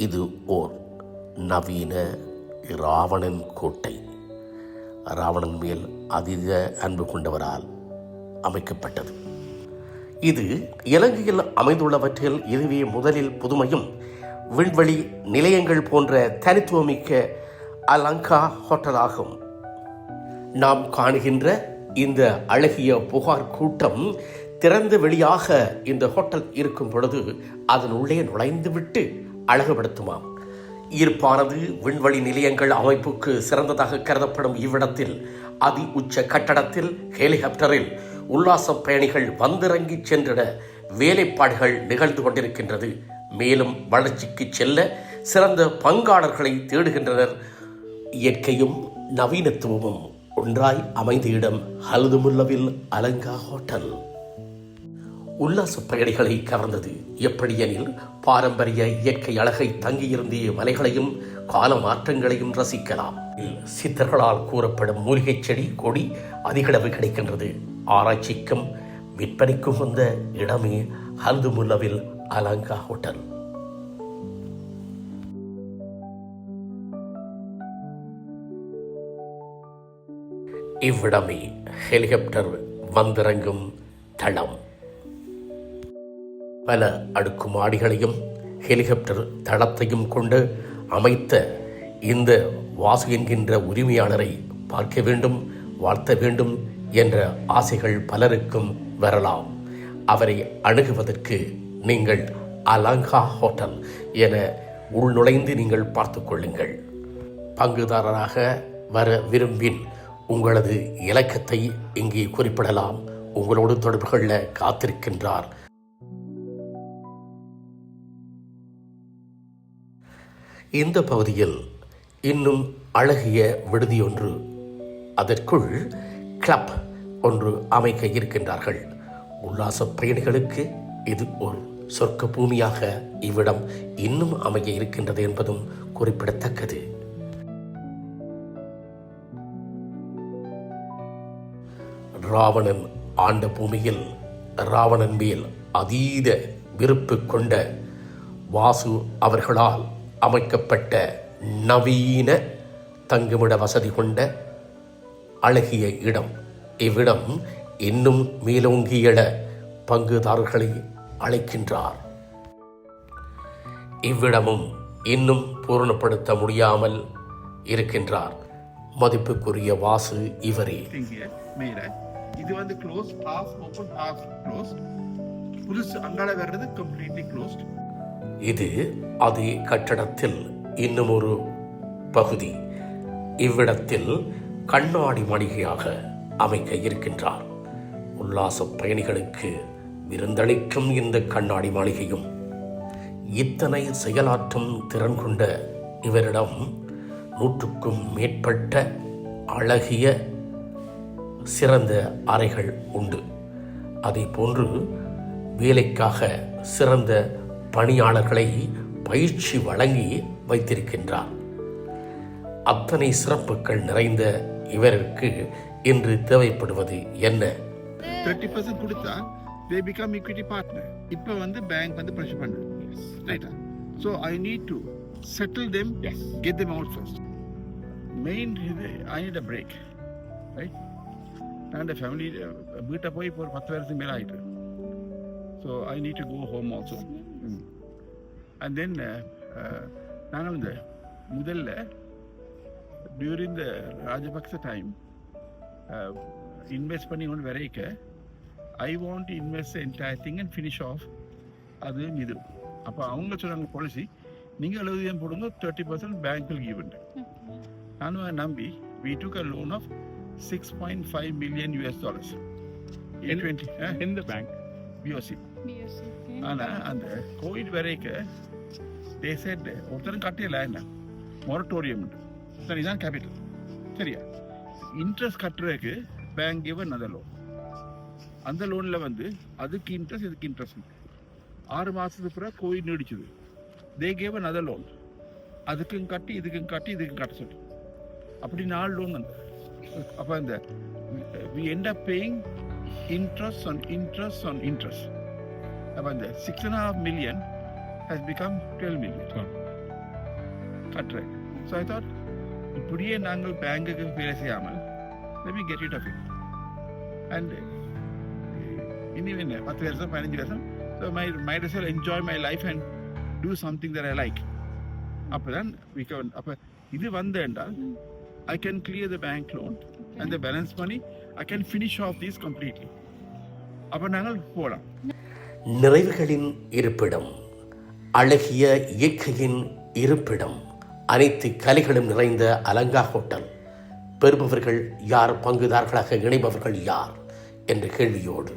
இது ஓர் நவீன இராவணன் கோட்டை. ராவணன் மேல் அதீத அன்பு கொண்டவரால் அமைக்கப்பட்டது. இது இலங்கையில் அமைந்துள்ளவற்றில் இதுவே முதலில் புதுமையும் விண்வெளி நிலையங்கள் போன்ற தனித்துவமிக்க அலங்கா ஹோட்டலாகும். நாம் காணுகின்ற இந்த அழகிய புகார் கூட்டம் திறந்த வெளியாக இந்த ஹோட்டல் இருக்கும் பொழுது அதன் உள்ளே நுழைந்துவிட்டு அழகுபடுத்துமாம். ஈர்ப்பானது விண்வெளி நிலையங்கள் அமைப்புக்கு சிறந்ததாக கருதப்படும் இவ்விடத்தில் அதி உச்ச கட்டடத்தில் ஹெலிகாப்டரில் உல்லாச பயணிகள் வந்திறங்கி சென்றிட வேலைப்பாடுகள் நிகழ்ந்து கொண்டிருக்கின்றது. மேலும் வளர்ச்சிக்கு செல்ல சிறந்த பங்காளர்களை தேடுகின்றனர். இயற்கையும் நவீனத்துவமும் ஒன்றாய் அமைந்த இடம் ஹல்துமுல்லவில் அலங்கா ஹோட்டல். உல்லாச பயணிகளை கவர்ந்தது எப்படியெனில், பாரம்பரிய இயற்கை அழகை தங்கியிருந்த மலைகளையும் கால மாற்றங்களையும் ரசிக்கலாம். சித்தர்களால் கூறப்படும் மூலிகை செடி கொடி அதிகளவு கிடைக்கின்றது. ஆராய்ச்சிக்கும் விற்பனைக்கும் வந்த இடமே ஹல்துமுல்லவில் அலங்கா ஹோட்டல். இவ்விடமே ஹெலிகாப்டர் வந்திறங்கும் தளம். பல அடுக்கு மாடிகளையும் ஹெலிகாப்டர் தளத்தையும் கொண்டு அமைத்த இந்த வாசு என்கின்ற உரிமையாளரை பார்க்க வேண்டும், வாழ்த்த வேண்டும் என்ற ஆசைகள் பலருக்கும் வரலாம். அவரை அணுகுவதற்கு நீங்கள் அலங்கா ஹோட்டல் என உள்நுழைந்து நீங்கள் பார்த்து கொள்ளுங்கள். பங்குதாரராக வர விரும்பின் உங்களது இலக்கத்தை இங்கே குறிப்பிடலாம். உங்களோடு தொடர்பு கொள்ள காத்திருக்கின்றார். இந்த பகுதியில் இன்னும் அழகிய விடுதி ஒன்று, அதற்குள் கிளப் ஒன்று அமைக்க இருக்கின்றார்கள். உல்லாச பயணிகளுக்கு இது ஒரு சொர்க்க பூமியாக இவ்விடம் இன்னும் அமைய இருக்கின்றது என்பதும் குறிப்பிடத்தக்கது. ராவணன் ஆண்ட பூமியில் ராவணன் மேல் அதீத விருப்பு கொண்ட வாசு அவர்களால் அமைக்கப்பட்ட நவீன தங்குமிட வசதி கொண்ட அழகிய இடம். இவ்விடம் இன்னும் மேலோங்கிய பங்குதாரர்களை அழைக்கின்றார். இவ்விடமும் இன்னும் பூரணப்படுத்த முடியாமல் இருக்கின்றார். மதிப்புக்குரிய வாசு இவரே. இது வந்து closed, half open half closed. புதுசு அங்கால வர்றது completely closed. இது அதே கட்டடத்தில் இன்னும் ஒரு பகுதி. இவ்விடத்தில் கண்ணாடி மாளிகையாக அமைக்க இருக்கின்றார். உல்லாச பயணிகளுக்கு விருந்தளிக்கும் இந்த கண்ணாடி மாளிகையும் இத்தனை செயலாற்றும் திறன் கொண்ட இவரிடம் 100க்கும் மேற்பட்ட அழகிய சிறந்த அறைகள் உண்டு. அதே போன்று வேலைக்காக சிறந்த பணியாளர்களை பயிற்சி வழங்கி வைத்திருக்கின்றார். அத்தனை சிறப்புகள் நிறைந்த இவருக்கு இன்று தேவைப்படுவது என்ன? 30% கொடுத்தா they become equity partner. இப்போ வந்து பேங்க் வந்து பிரஷர் பண்ணுது. ரைட்டா? So I need to settle them, get them out first. Main I need a break. Right? And the family வீட்டை போய் இப்போ 10 வருஷத்துக்கு மேலே ஆயிட்டு. So I need to go home also. And then நாங்கள் இந்த முதல்ல during the Rajapaksa time invest பண்ணி கொண்டு வரைக்க I want to invest the entire thing and finish off. அது இது அப்போ அவங்க சொன்னாங்க பாலிசி, நீங்கள் 70% போடுங்க, 30% பேங்க் will give it. நானும் நம்பி we took a loan of $6.5 million in the bank, BOC. ஆனால் அந்த கோவிட் வரைக்கும் they said ஒருத்தரும் கட்டியல என்ன மொரட்டோரியம் சரிதான் கேபிட்டல் சரியா, இன்ட்ரெஸ்ட் கட்டுறதுக்கு பேங்க் give another loan. அந்த லோனில் வந்து அதுக்கு இன்ட்ரெஸ்ட் இதுக்கு இன்ட்ரெஸ்ட் 6 மாதத்துக்கு பிறகு Covid நீடிச்சுது. they gave another loan, அதுக்கும் கட்டி இதுக்கும் கட்டி இதுக்கும் கட்ட சொல்லி அப்படி 4 லோன் வந்து அப்போ இந்த we end up paying interest on interest on interest. அப்போ இந்த 6.5 million has become 12 million. கட்டுறேன். ஸோ ஐ தாட் இப்படியே நாங்கள் பேங்குக்கு வேலை செய்யாமல் let me get rid of it. And இனி என்ன 10 வருஷம் 15 வருஷம் so might as well enjoy my life and do something that I like. அப்போதான் அப்போ இது வந்து என்றால் I can clear the bank loan and the balance money. I can finish off these completely. அப்போ நாங்கள் போகலாம். நிறைவுகளின் இருப்பிடம், அழகிய இயற்கையின் இருப்பிடம், அனைத்து கலைகளும் நிறைந்த அலங்கா ஹோட்டல். பெறுபவர்கள் யார், பங்குதாரர்களாக இணைபவர்கள் யார் என்ற கேள்வியோடு